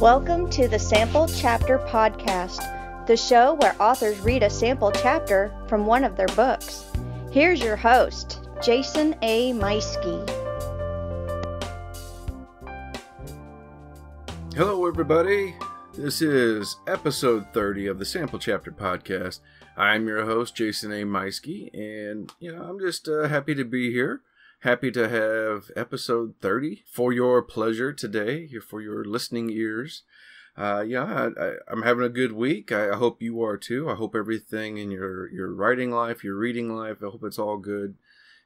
Welcome to the Sample Chapter Podcast, the show where authors read a sample chapter from one of their books. Here's your host, Jason A. Meiske. Hello, everybody. This is episode 30 of the Sample Chapter Podcast. I'm your host, Jason A. Meiske, and I'm just happy to be here. Happy to have episode 30 for your pleasure today, for your listening ears. I'm having a good week. I hope you are too. I hope everything in your writing life, your reading life, I hope it's all good.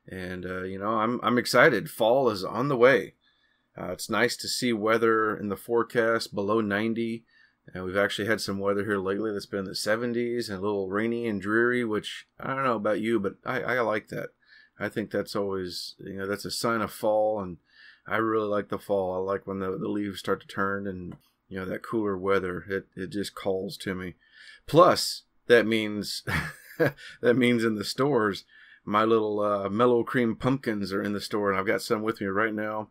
And, I'm excited. Fall is on the way. It's nice to see weather in the forecast below 90. We've actually had some weather here lately that's been in the 70s and a little rainy and dreary, which I don't know about you, but I like that. I think that's always, that's a sign of fall, and I really like the fall. I like when the leaves start to turn and, that cooler weather, it just calls to me. Plus, that means, in the stores, my little mellow cream pumpkins are in the store, and I've got some with me right now.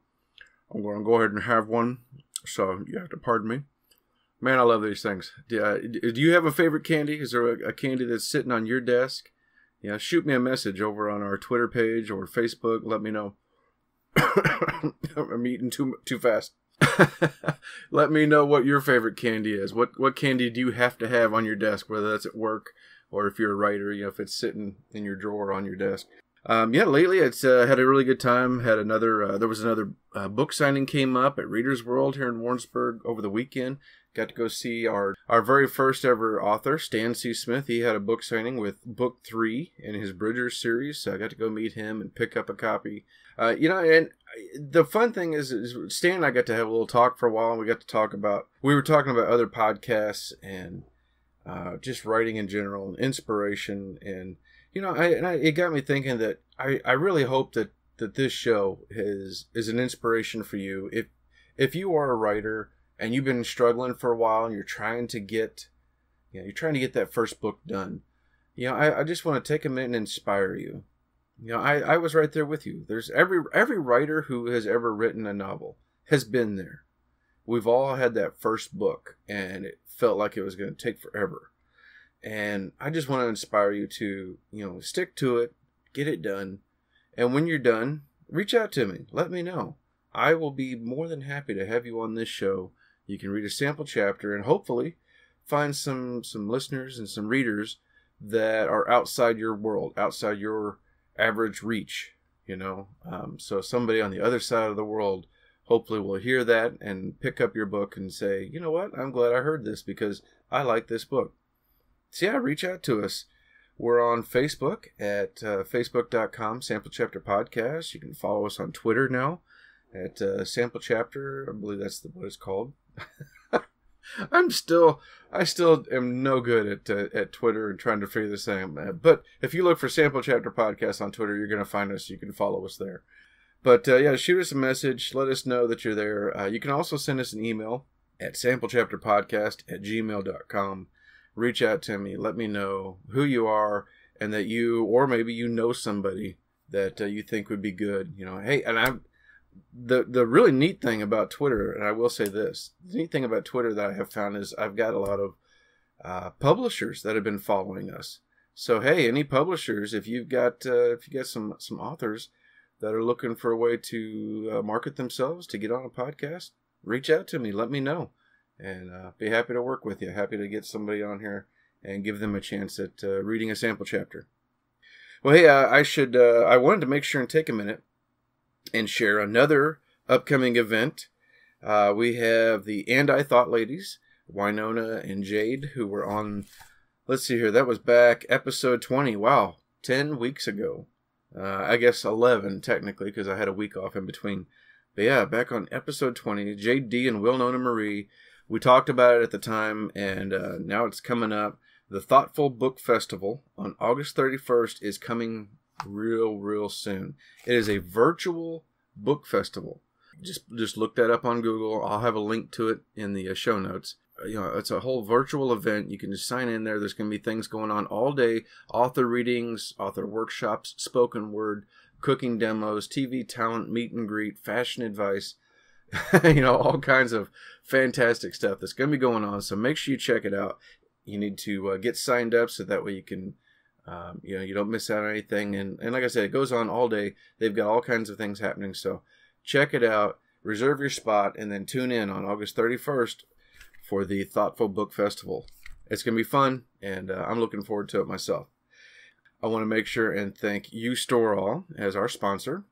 I'm going to go ahead and have one, so you have to pardon me. Man, I love these things. Do you have a favorite candy? Is there a candy that's sitting on your desk? Shoot me a message over on our Twitter page or Facebook. Let me know. I'm eating too fast. Let me know what your favorite candy is. What candy do you have to have on your desk, whether that's at work or if you're a writer, if it's sitting in your drawer on your desk. Lately it's had a really good time. Had another, there was another book signing came up at Reader's World here in Warrensburg over the weekend. Got to go see our very first ever author, Stan C. Smith. He had a book signing with book 3 in his Bridgers series, so I got to go meet him and pick up a copy. And the fun thing is Stan and I got to have a little talk for a while, and we were talking about other podcasts and just writing in general and inspiration. And, it got me thinking that I really hope that this show is an inspiration for you. If you are a writer and you've been struggling for a while and you're trying to get that first book done, I just want to take a minute and inspire you. I was right there with you. There's every writer who has ever written a novel has been there. We've all had that first book and it felt like it was going to take forever. And I just want to inspire you to, stick to it, get it done. And when you're done, reach out to me. Let me know. I will be more than happy to have you on this show. You can read a sample chapter and hopefully find some listeners and some readers that are outside your world, outside your average reach, So somebody on the other side of the world hopefully will hear that and pick up your book and say, you know what, I'm glad I heard this because I like this book. So reach out to us. We're on Facebook at facebook.com, Sample Chapter Podcast. You can follow us on Twitter now at Sample Chapter. I believe that's what it's called. I still am no good at Twitter and trying to figure this thing out. But if you look for Sample Chapter Podcast on Twitter, you're going to find us. You can follow us there. But shoot us a message. Let us know that you're there. You can also send us an email at samplechapterpodcast@gmail.com. Reach out to me. Let me know who you are and that or maybe you know somebody that you think would be good. Hey, and the really neat thing about Twitter, and I will say this, the neat thing about Twitter that I have found is I've got a lot of publishers that have been following us. So hey, any publishers, if you got some authors that are looking for a way to market themselves to get on a podcast, reach out to me. Let me know. And be happy to work with you. Happy to get somebody on here and give them a chance at reading a sample chapter. Well, hey, I wanted to make sure and take a minute and share another upcoming event. We have the And I Thought ladies, Winona and Jade, who were on, let's see here, that was back episode 20. Wow, 10 weeks ago. I guess 11 technically because I had a week off in between. But back on episode 20, Jade D and Winona Marie. We talked about it at the time, and now it's coming up. The Thoughtful Book Festival on August 31st is coming real soon. It is a virtual book festival. Just look that up on Google. I'll have a link to it in the show notes. It's a whole virtual event. You can just sign in there. There's going to be things going on all day. Author readings, author workshops, spoken word, cooking demos, TV talent, meet and greet, fashion advice. All kinds of fantastic stuff that's going to be going on. So make sure you check it out. You need to get signed up so that way you can, you don't miss out on anything. And like I said, it goes on all day. They've got all kinds of things happening. So check it out, reserve your spot, and then tune in on August 31st for the Thoughtful Book Festival. It's going to be fun, and I'm looking forward to it myself. I want to make sure and thank You Store All as our sponsor.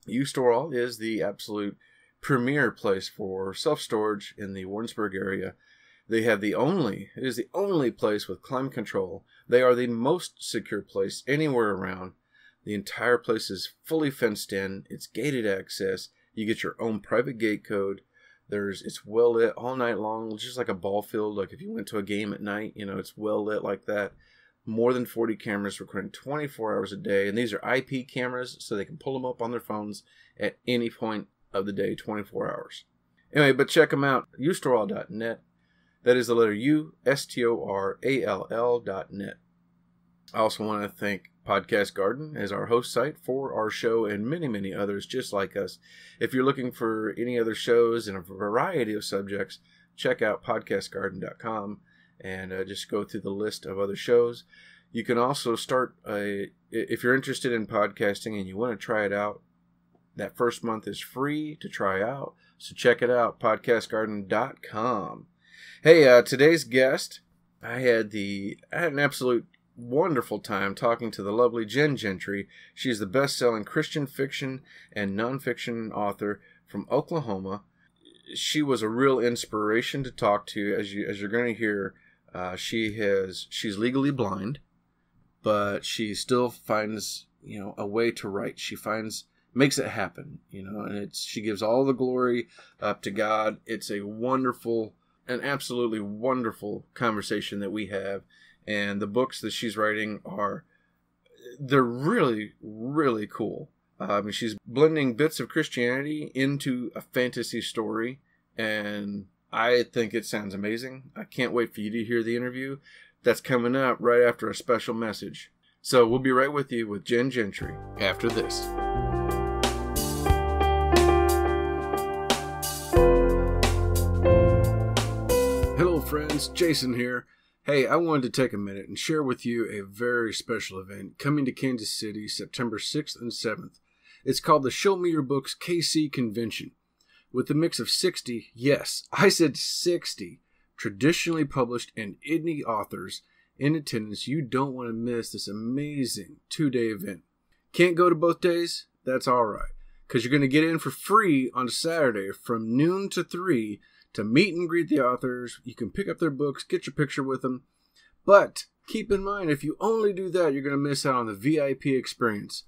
You Store All is the absolute premier place for self-storage in the Warrensburg area. It is the only place with climate control. They are the most secure place anywhere around. The entire place is fully fenced in. It's gated access. You get your own private gate code. It's well lit all night long, just like a ball field. Like if you went to a game at night, it's well lit like that. More than 40 cameras recording 24 hours a day. And these are IP cameras, so they can pull them up on their phones at any point of the day, 24 hours. Anyway, but check them out, ustorall.net. That is the letter U, STORALL.net. I also want to thank Podcast Garden as our host site for our show and many, many others just like us. If you're looking for any other shows and a variety of subjects, check out podcastgarden.com and just go through the list of other shows. You can also if you're interested in podcasting and you want to try it out, that first month is free to try out. So check it out, podcastgarden.com. Hey, today's guest, I had an absolute wonderful time talking to the lovely Jen Gentry. She's the best-selling Christian fiction and nonfiction author from Oklahoma. She was a real inspiration to talk to, as you're going to hear. She's legally blind, but she still finds a way to write. She makes it happen, and she gives all the glory up to God. It's an absolutely wonderful conversation that we have. And the books that she's writing they're really, really cool. She's blending bits of Christianity into a fantasy story, and I think it sounds amazing. I can't wait for you to hear the interview. That's coming up right after a special message. So we'll be right with you with Jen Gentry after this. Hello friends, Jason here. Hey, I wanted to take a minute and share with you a very special event coming to Kansas City September 6th and 7th. It's called the Show Me Your Books KC Convention. With a mix of 60, yes, I said 60, traditionally published and indie authors in attendance, you don't want to miss this amazing 2-day event. Can't go to both days? That's alright, because you're going to get in for free on Saturday from noon to 3 to meet and greet the authors. You can pick up their books, get your picture with them. But keep in mind, if you only do that, you're going to miss out on the VIP experience.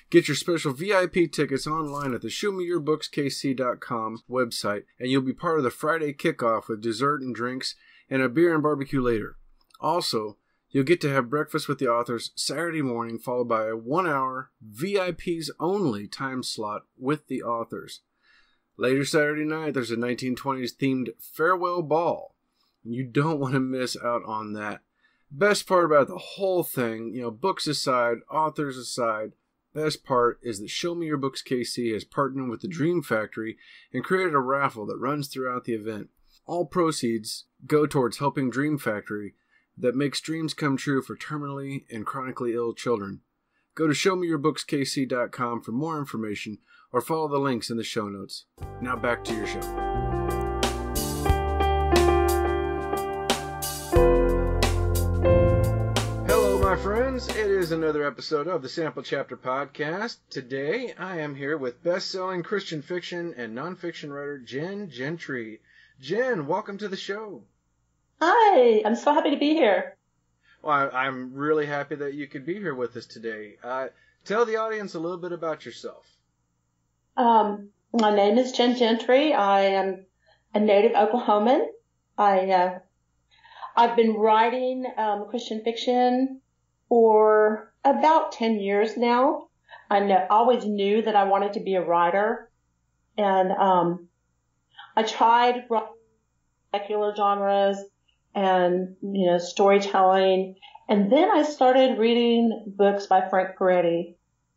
Get your special VIP tickets online at the ShowMeYourBooksKC.com website, and you'll be part of the Friday kickoff with dessert and drinks and a beer and barbecue later. Also, you'll get to have breakfast with the authors Saturday morning, followed by a 1-hour VIPs only time slot with the authors. Later Saturday night, there's a 1920s themed farewell ball. You don't want to miss out on that. Best part about the whole thing, books aside, authors aside, best part is that Show Me Your Books KC has partnered with the Dream Factory and created a raffle that runs throughout the event. All proceeds go towards helping Dream Factory that makes dreams come true for terminally and chronically ill children. Go to ShowMeYourBooksKC.com for more information or follow the links in the show notes. Now back to your show. Hello, my friends. It is another episode of the Sample Chapter Podcast. Today, I am here with best-selling Christian fiction and nonfiction writer Jen Gentry. Jen, welcome to the show. Hi, I'm so happy to be here. Well, I'm really happy that you could be here with us today. Tell the audience a little bit about yourself. My name is Jen Gentry. I am a native Oklahoman. I've been writing Christian fiction for about 10 years now. I always knew that I wanted to be a writer, and I tried writing secular genres and storytelling, and then I started reading books by Frank Peretti.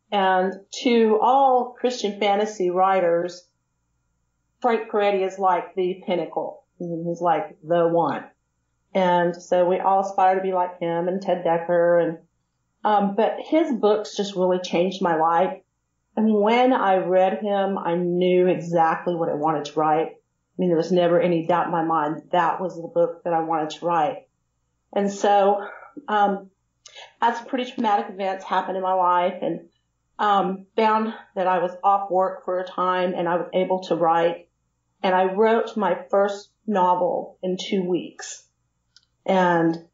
And to all Christian fantasy writers, Frank Peretti is like the pinnacle. He's like the one. And so we all aspire to be like him, and Ted Decker. And but his books just really changed my life. And when I read him, I knew exactly what I wanted to write. I mean, there was never any doubt in my mind that was the book that I wanted to write. And so, as pretty traumatic events happened in my life, and found that I was off work for a time and I was able to write. And I wrote my first novel in 2 weeks, and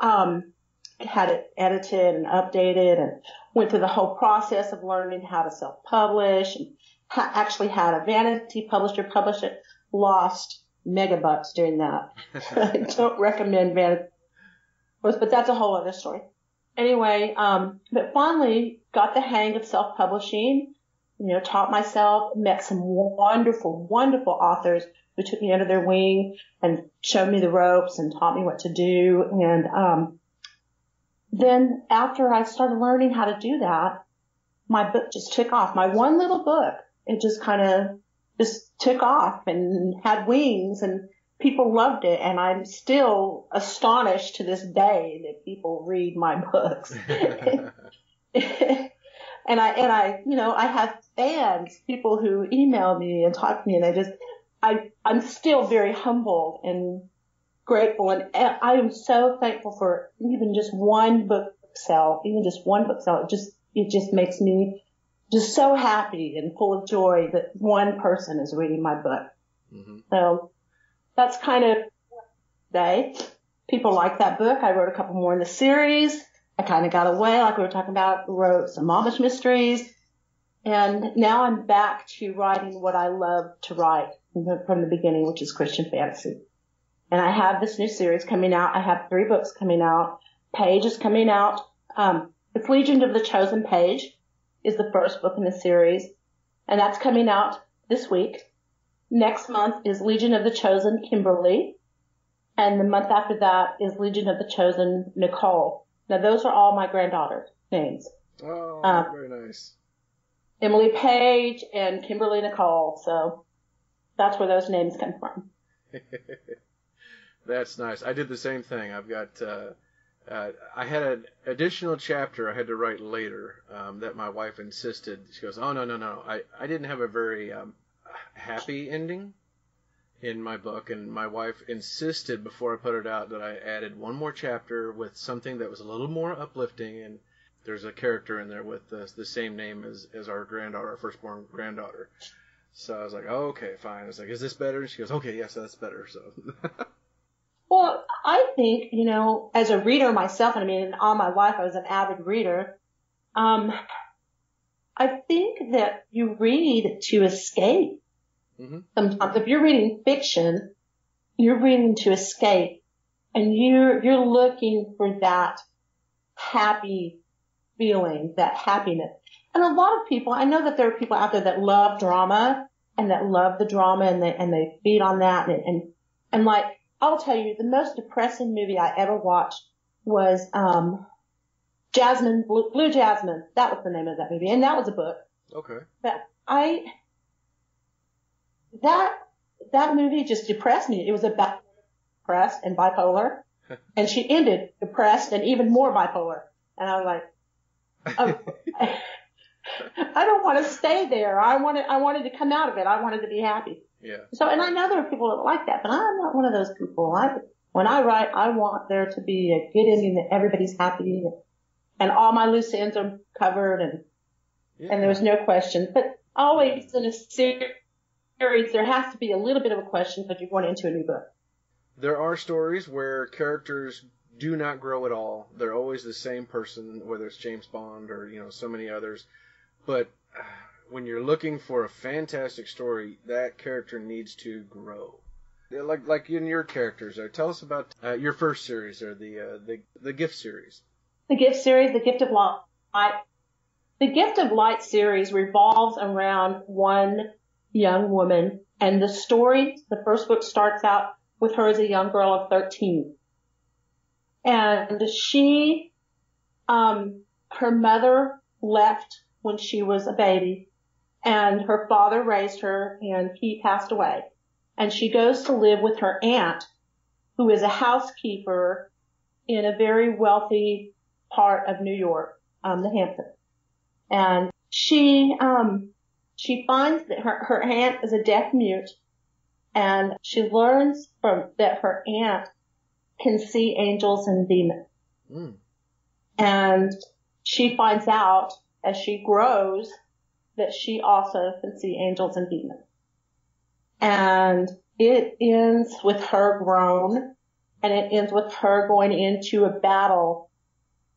had it edited and updated, and went through the whole process of learning how to self-publish, and actually had a vanity publisher publish it. Lost megabucks doing that. I don't recommend vanity, but that's a whole other story. Anyway, but finally got the hang of self-publishing, taught myself, met some wonderful, wonderful authors who took me under their wing and showed me the ropes and taught me what to do. And then after I started learning how to do that, my book just took off. My one little book, it just kind of just took off and had wings, and people loved it. And I'm still astonished to this day that people read my books. And I have fans, people who email me and talk to me, and I'm still very humbled and grateful. And I am so thankful for even just one book sale, It just makes me just so happy and full of joy that one person is reading my book. Mm-hmm. So that's kind of day. People like that book. I wrote a couple more in the series. I kind of got away, like we were talking about, wrote some Amish mysteries. And now I'm back to writing what I love to write from the beginning, which is Christian fantasy. And I have this new series coming out. I have 3 books coming out. PAIGE is coming out. It's Legion of the Chosen PAIGE is the first book in the series. And that's coming out this week. Next month is Legion of the Chosen Kimberly. And the month after that is Legion of the Chosen Nicole. Now, those are all my granddaughter names. Oh, very nice. Emily Page and Kimberly Nicole. So that's where those names come from. That's nice. I did the same thing. I've got, I had an additional chapter I had to write later that my wife insisted. She goes, oh, no. I didn't have a very happy ending in my book, and my wife insisted before I put it out that I added one more chapter with something that was a little more uplifting, and there's a character in there with the same name as our granddaughter, our firstborn granddaughter. So I was like, oh, okay, fine. I was like, is this better? And she goes, okay, yes, that's better. So. Well, I think, as a reader myself, and I mean, all my life I was an avid reader, I think that you read to escape. Mm-hmm. Sometimes if you're reading fiction, you're reading to escape, and you're looking for that happy feeling, that happiness. And a lot of people, I know that there are people out there that love drama and that love the drama, and they feed on that. And like, I'll tell you, the most depressing movie I ever watched was Jasmine, Blue Jasmine. That was the name of that movie, and that was a book. Okay. But that movie just depressed me. It was about depressed and bipolar, and she ended depressed and even more bipolar. And I was like, oh, I don't want to stay there. I wanted to come out of it. I wanted to be happy. Yeah. So, and I know there are people that like that, but I'm not one of those people. When I write, I want there to be a good ending, that everybody's happy, and all my loose ends are covered, and there's no question. But always in a series, there has to be a little bit of a question because you're going into a new book. There are stories where characters do not grow at all. They're always the same person, whether it's James Bond or so many others. But when you're looking for a fantastic story, that character needs to grow. Like in your characters, tell us about your first series, or the Gift series. The Gift series, the Gift of Light. The Gift of Light series revolves around one young woman, and the story, the first book starts out with her as a young girl of 13. And she, her mother left when she was a baby, And her father raised her, and he passed away. And she goes to live with her aunt, who is a housekeeper in a very wealthy part of New York, the Hamptons. And she finds that her aunt is a deaf mute, and she learns that her aunt can see angels and demons. Mm. And she finds out as she grows that she also can see angels and demons. And it ends with her grown, and it ends with her going into a battle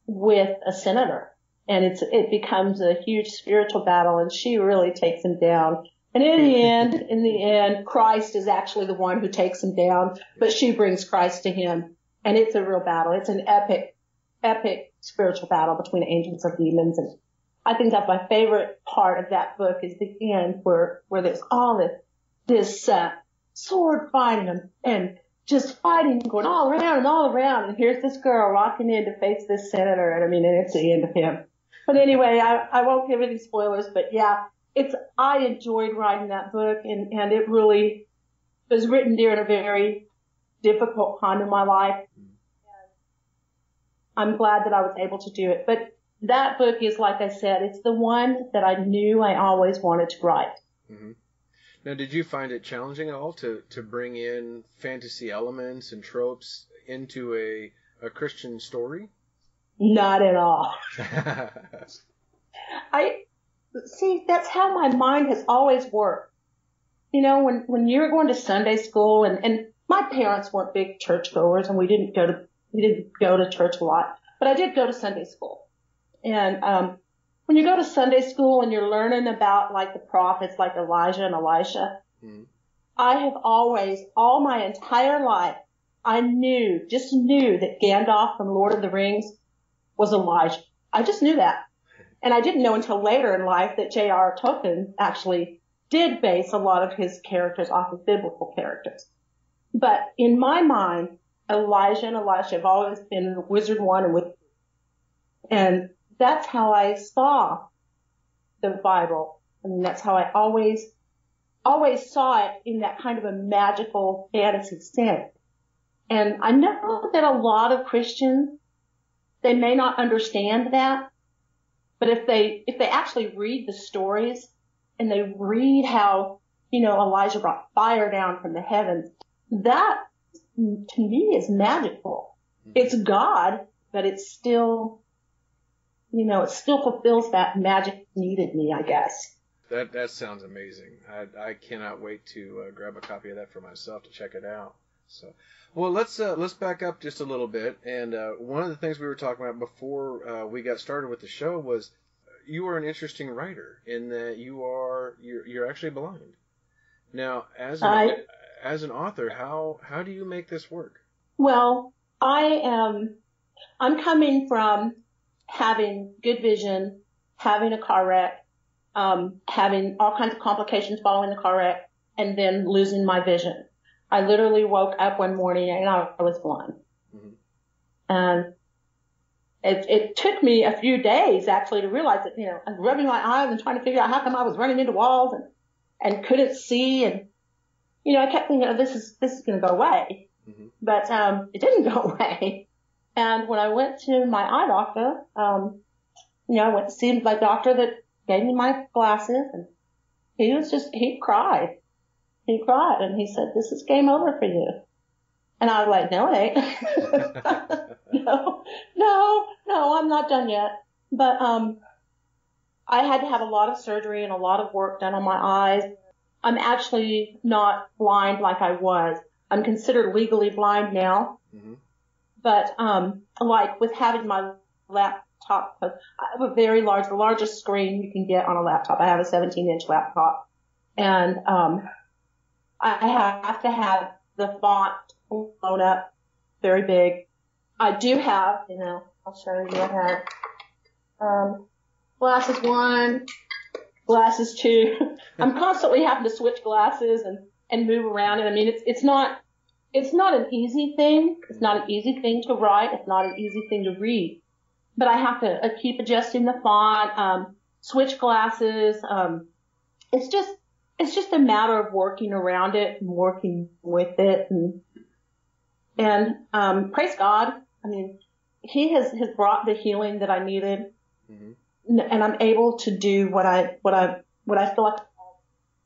with a senator. And it becomes a huge spiritual battle, and she really takes him down. And in the end, Christ is actually the one who takes him down, but she brings Christ to him. And it's a real battle. It's an epic spiritual battle between angels and demons. And I think that's my favorite part of that book is the end where there's all this sword fighting and just fighting, going all around and all around. And here's this girl walking in to face this senator. And it's the end of him. But anyway, I won't give any spoilers, but yeah, I enjoyed writing that book, and it really was written during a very difficult time in my life. And I'm glad that I was able to do it. But that book is, like I said, it's the one that I knew I always wanted to write. Mm-hmm. Now, did you find it challenging at all to bring in fantasy elements and tropes into a Christian story? Not at all. See, that's how my mind has always worked. You know, when you were going to Sunday school, and my parents weren't big churchgoers, and we didn't go to church a lot, but I did go to Sunday school. And when you go to Sunday school and you're learning about like the prophets like Elijah and Elisha, I have always, all my entire life, I just knew that Gandalf from Lord of the Rings was Elijah. I just knew that. And I didn't know until later in life that J.R. Tolkien actually did base a lot of his characters off of biblical characters. But in my mind, Elijah and Elisha have always been the wizard one and with, and that's how I saw the Bible. I mean, that's how I always saw it, in that kind of a magical fantasy sense. And I know that a lot of Christians, they may not understand that, but if they actually read the stories and they read how, Elijah brought fire down from the heavens, that to me is magical. It's God, but it's still, it still fulfills that magic need in me, I guess. That sounds amazing. I cannot wait to grab a copy of that for myself to check it out. So, well, let's back up just a little bit. And one of the things we were talking about before we got started with the show was you are an interesting writer in that you're actually blind. Now, as an author, how do you make this work? Well, I'm coming from having good vision, having a car wreck, having all kinds of complications following the car wreck, and then losing my vision. I literally woke up one morning and I was blind. Mm-hmm. And it took me a few days actually to realize that, I was rubbing my eyes and trying to figure out how come I was running into walls and couldn't see. And, I kept thinking, this is going to go away. Mm-hmm. But, it didn't go away. And when I went to my eye doctor, I went to see my doctor that gave me my glasses, and he cried. He cried, and he said, "This is game over for you." And I was like, "No, it ain't." No, I'm not done yet. But, I had to have a lot of surgery and a lot of work done on my eyes. I'm actually not blind like I was. I'm considered legally blind now. Mm-hmm. But, like with having my laptop, I have the largest screen you can get on a laptop. I have a 17-inch laptop. And, I have to have the font blown up very big. I do have, I'll show you. I have, glasses 1, glasses 2. I'm constantly having to switch glasses and move around. And I mean, it's not an easy thing. It's not an easy thing to write. It's not an easy thing to read. But I have to keep adjusting the font, switch glasses, it's just a matter of working around it and working with it, and praise God. I mean, He has brought the healing that I needed, and I'm able to do what I feel like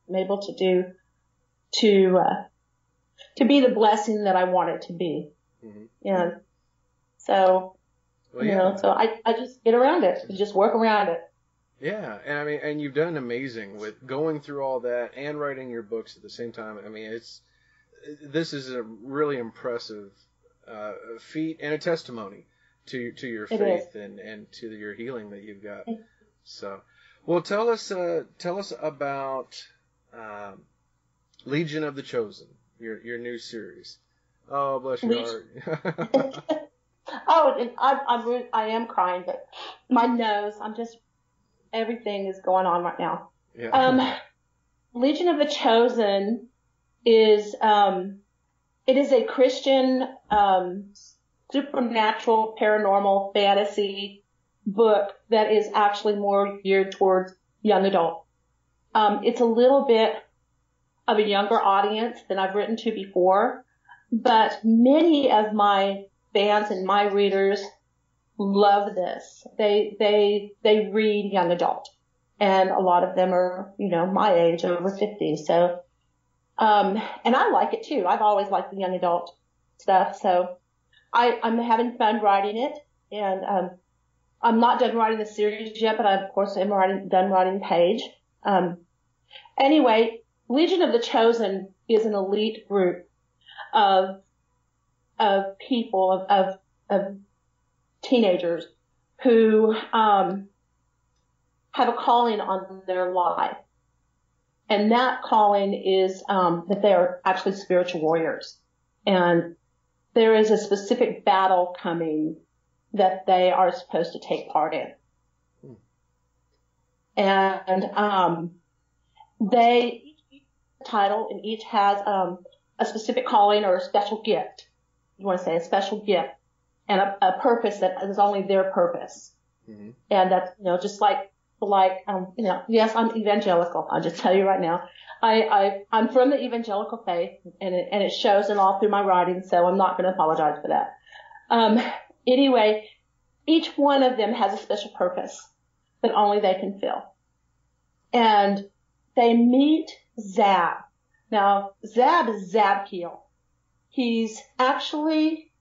I'm able to do to be the blessing that I want it to be. And so, so I just get around it. I just work around it. Yeah, and I mean, and you've done amazing with going through all that and writing your books at the same time. I mean, this is a really impressive feat and a testimony to your faith and to your healing that you've got. So, well, tell us about Legion of the Chosen, your new series. Oh, bless your heart. Oh, and I am crying, but my nose, everything is going on right now. Yeah. Legion of the Chosen is, it is a Christian, supernatural, paranormal fantasy book that is actually more geared towards young adult. It's a little bit of a younger audience than I've written to before, but many of my fans and my readers love this. They read young adult, and a lot of them are, my age, over 50. So, and I like it too. I've always liked the young adult stuff. So I'm having fun writing it, and, I'm not done writing the series yet, but I, of course, am done writing PAIGE. Anyway, Legion of the Chosen is an elite group of people, of teenagers who have a calling on their life. And that calling is that they are actually spiritual warriors. And there is a specific battle coming that they are supposed to take part in. And each title and each has a specific calling or a special gift. You want to say a special gift. And a purpose that is only their purpose. And that's, just like, yes, I'm evangelical. I'll just tell you right now. I'm from the evangelical faith, and it shows in all through my writing, so I'm not going to apologize for that. Anyway, each one of them has a special purpose that only they can fill. And they meet Zab. Now, Zab is Zabkiel. He's actually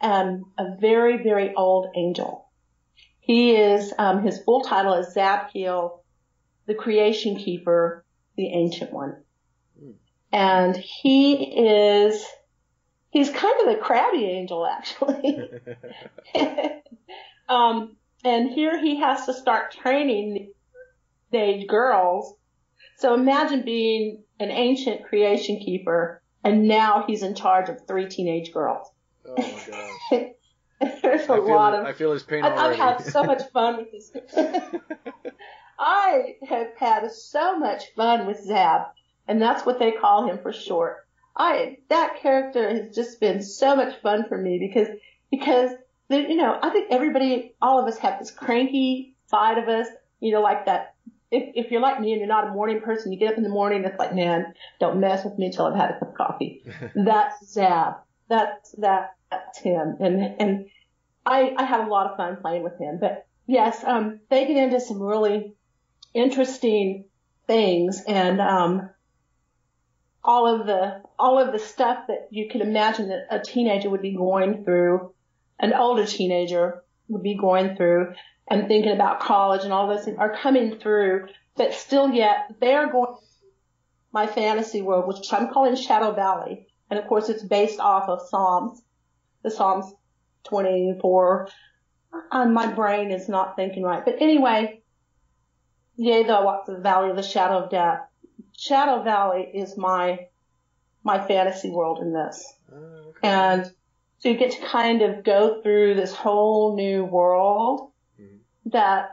a very, very old angel. He is, his full title is Zabkiel, the Creation Keeper, the Ancient One. And he's kind of a crabby angel, actually. And here he has to start training the girls. So imagine being an ancient creation keeper, and now he's in charge of 3 teenage girls. Oh my gosh. There's I feel his pain already. I've had so much fun with this. I have had so much fun with Zab, and that's what they call him for short. That character has just been so much fun for me because I think all of us have this cranky side of us, like that. If you're like me and you're not a morning person, you get up in the morning, it's like, man, don't mess with me till I've had a cup of coffee. That's Zab. That's him. And I had a lot of fun playing with him. But yes, they get into some really interesting things, and all of the stuff that you can imagine that a teenager would be going through, an older teenager would be going through, and thinking about college and all those things are coming through, but still yet they're going to my fantasy world, which I'm calling Shadow Valley. And of course it's based off of the Psalms 24. My brain is not thinking right. But anyway, yea, though I walk through the valley of the shadow of death. Shadow Valley is my fantasy world in this. Okay. And so you get to kind of go through this whole new world that,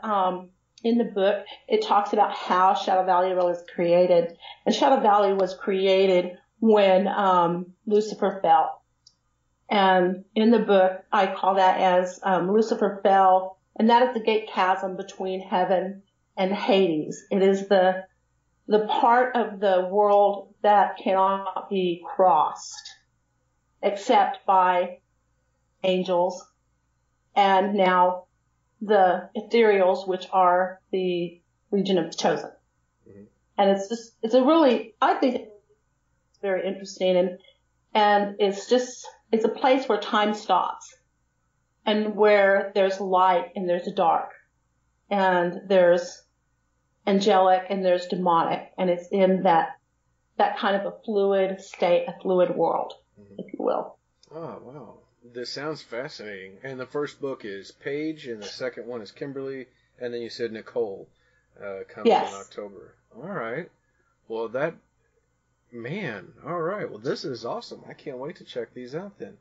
in the book, it talks about how Shadow Valley was created. And Shadow Valley was created when, Lucifer fell. And in the book, I call that as, Lucifer fell, and that is the gate chasm between heaven and Hades. It is the the part of the world that cannot be crossed except by angels, and now the ethereals, which are the Legion of the Chosen. Mm-hmm. And I think it's very interesting, and it's a place where time stops, and where there's light and there's dark, and there's angelic and there's demonic, and it's in that kind of a fluid state, a fluid world, mm-hmm. if you will. Oh, wow. This sounds fascinating. And the first book is Paige, and the second one is Kimberly, and then you said Nicole comes in October. All right. Well, all right. Well, this is awesome. I can't wait to check these out then.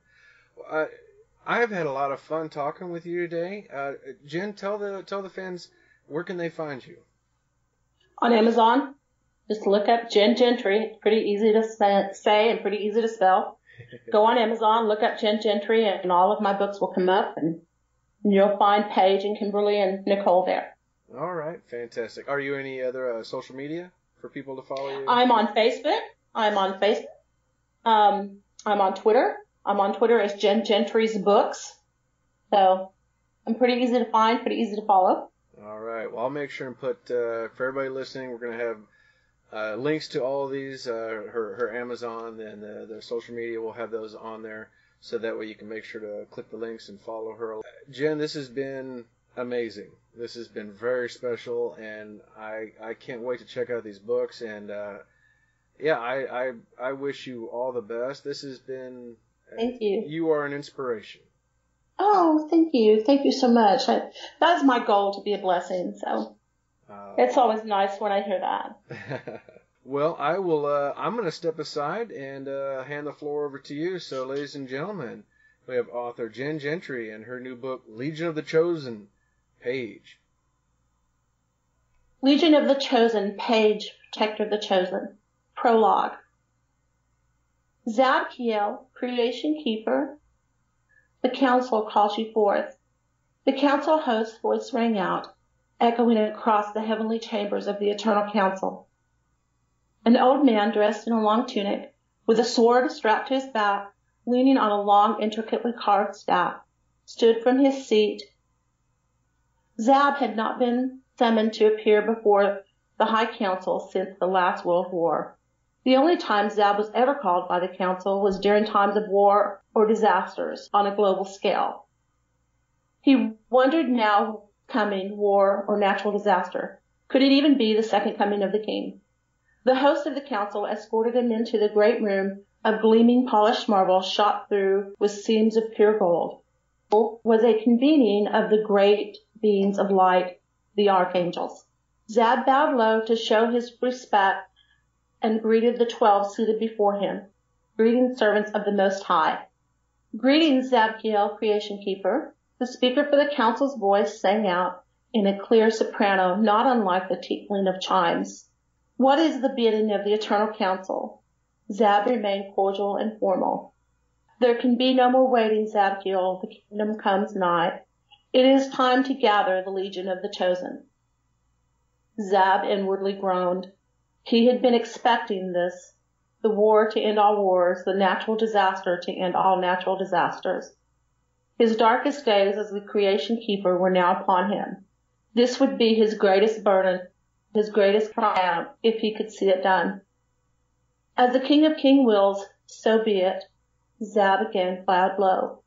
I have had a lot of fun talking with you today. Jen, tell the fans, where can they find you? On Amazon. Just look up Jen Gentry. It's pretty easy to say and pretty easy to spell. Go on Amazon, look up Jen Gentry, and all of my books will come up, and you'll find Paige and Kimberly and Nicole there. All right, fantastic. Are you any other social media for people to follow you? I'm on Facebook. I'm on Twitter. I'm on Twitter as Jen Gentry's Books. So I'm pretty easy to find, pretty easy to follow. All right. Well, I'll make sure and put, for everybody listening, we're going to have links to all of these, her Amazon and the social media. We'll have those on there, so that way you can make sure to click the links and follow her. Jen, this has been amazing. This has been very special, and I can't wait to check out these books. And I wish you all the best. This has been. Thank you. You are an inspiration. Oh, thank you. Thank you so much. That's my goal, to be a blessing. So. It's always nice when I hear that. Well, I will. I'm going to step aside and hand the floor over to you. So, ladies and gentlemen, we have author Jen Gentry and her new book, Legion of the Chosen, Paige. Legion of the Chosen, Paige, Protector of the Chosen. Prologue. Zabkiel, Creation Keeper. The council calls you forth. The council host's voice rang out, echoing across the heavenly chambers of the Eternal Council. An old man dressed in a long tunic, with a sword strapped to his back, leaning on a long, intricately carved staff, stood from his seat. Zab had not been summoned to appear before the High Council since the last World War. The only time Zab was ever called by the Council was during times of war or disasters on a global scale. He wondered now, coming, war, or natural disaster. Could it even be the second coming of the King? The host of the council escorted him into the great room of gleaming polished marble shot through with seams of pure gold. Was a convening of the great beings of light, the archangels. Zab bowed low to show his respect and greeted the 12 seated before him. Greetings, servants of the Most High. Greetings, Zabkiel, Creation Keeper. The speaker for the council's voice sang out in a clear soprano, not unlike the tinkling of chimes. What is the bidding of the Eternal Council? Zab remained cordial and formal. There can be no more waiting, Zabkiel. The kingdom comes nigh. It is time to gather the Legion of the Chosen. Zab inwardly groaned. He had been expecting this. The war to end all wars, the natural disaster to end all natural disasters. His darkest days as the Creation Keeper were now upon him. This would be his greatest burden, his greatest triumph, if he could see it done. As the King of King wills, so be it. Zab again bowed low.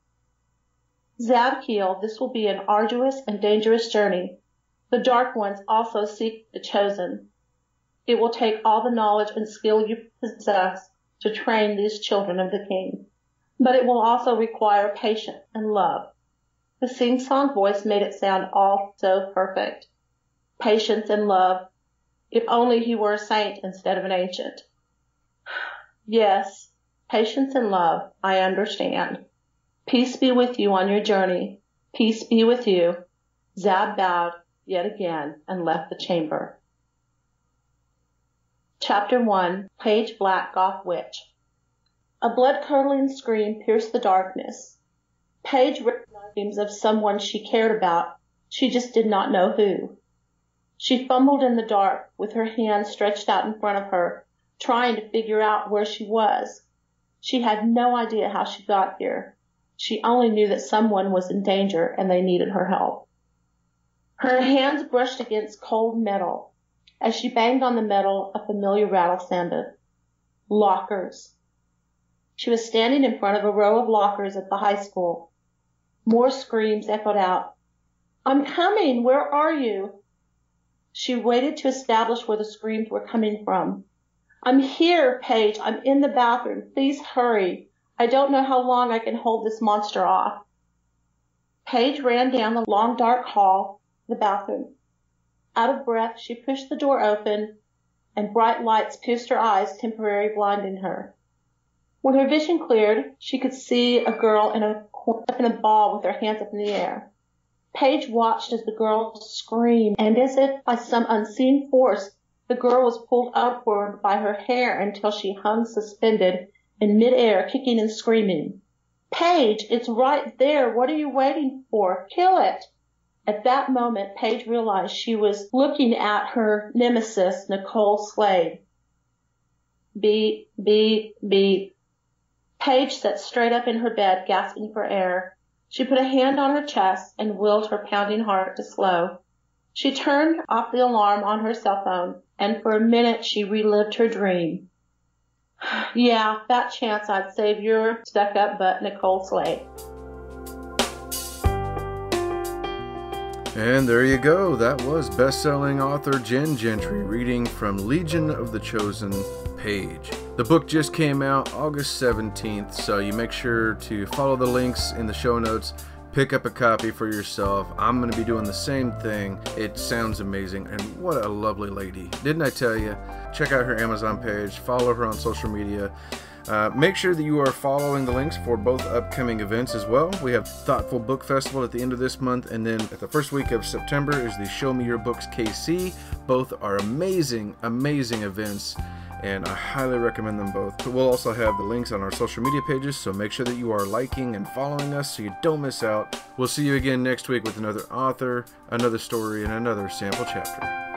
Zabkiel, this will be an arduous and dangerous journey. The Dark Ones also seek the Chosen. It will take all the knowledge and skill you possess to train these children of the King. But it will also require patience and love. The sing-song voice made it sound all so perfect. Patience and love. If only he were a saint instead of an ancient. Yes, patience and love, I understand. Peace be with you on your journey. Peace be with you. Zab bowed yet again and left the chamber. Chapter 1, Paige Black Goth Witch. A blood-curdling scream pierced the darkness. Paige recognized names of someone she cared about. She just did not know who. She fumbled in the dark with her hands stretched out in front of her, trying to figure out where she was. She had no idea how she got here. She only knew that someone was in danger and they needed her help. Her hands brushed against cold metal. As she banged on the metal, a familiar rattle sounded. Lockers. She was standing in front of a row of lockers at the high school. More screams echoed out. "I'm coming! Where are you?" She waited to establish where the screams were coming from. "I'm here, Paige. I'm in the bathroom. Please hurry. I don't know how long I can hold this monster off." Paige ran down the long dark hall to the bathroom. Out of breath, she pushed the door open, and bright lights pierced her eyes, temporarily blinding her. When her vision cleared, she could see a girl in a ball with her hands up in the air. Paige watched as the girl screamed, and as if by some unseen force, the girl was pulled upward by her hair until she hung suspended in midair, kicking and screaming. "Paige, it's right there. What are you waiting for? Kill it." At that moment, Paige realized she was looking at her nemesis, Nicole Slade. Beep, beep, beep. Paige sat straight up in her bed, gasping for air. She put a hand on her chest and willed her pounding heart to slow. She turned off the alarm on her cell phone, and for a minute she relived her dream. Yeah, fat chance I'd save your stuck-up butt, Nicole Slade. And there you go. That was best-selling author Jen Gentry reading from Legion of the Chosen, PAIGE. The book just came out August 17th, so you make sure to follow the links in the show notes. Pick up a copy for yourself. I'm going to be doing the same thing. It sounds amazing, and what a lovely lady. Didn't I tell you? Check out her Amazon page. Follow her on social media. Make sure that you are following the links for both upcoming events as well. We have Thoughtful Book Festival at the end of this month, and then at the first week of September is the Show Me Your Books KC. Both are amazing, amazing events, and I highly recommend them both. But we'll also have the links on our social media pages, so make sure that you are liking and following us so you don't miss out. We'll see you again next week with another author, another story, and another sample chapter.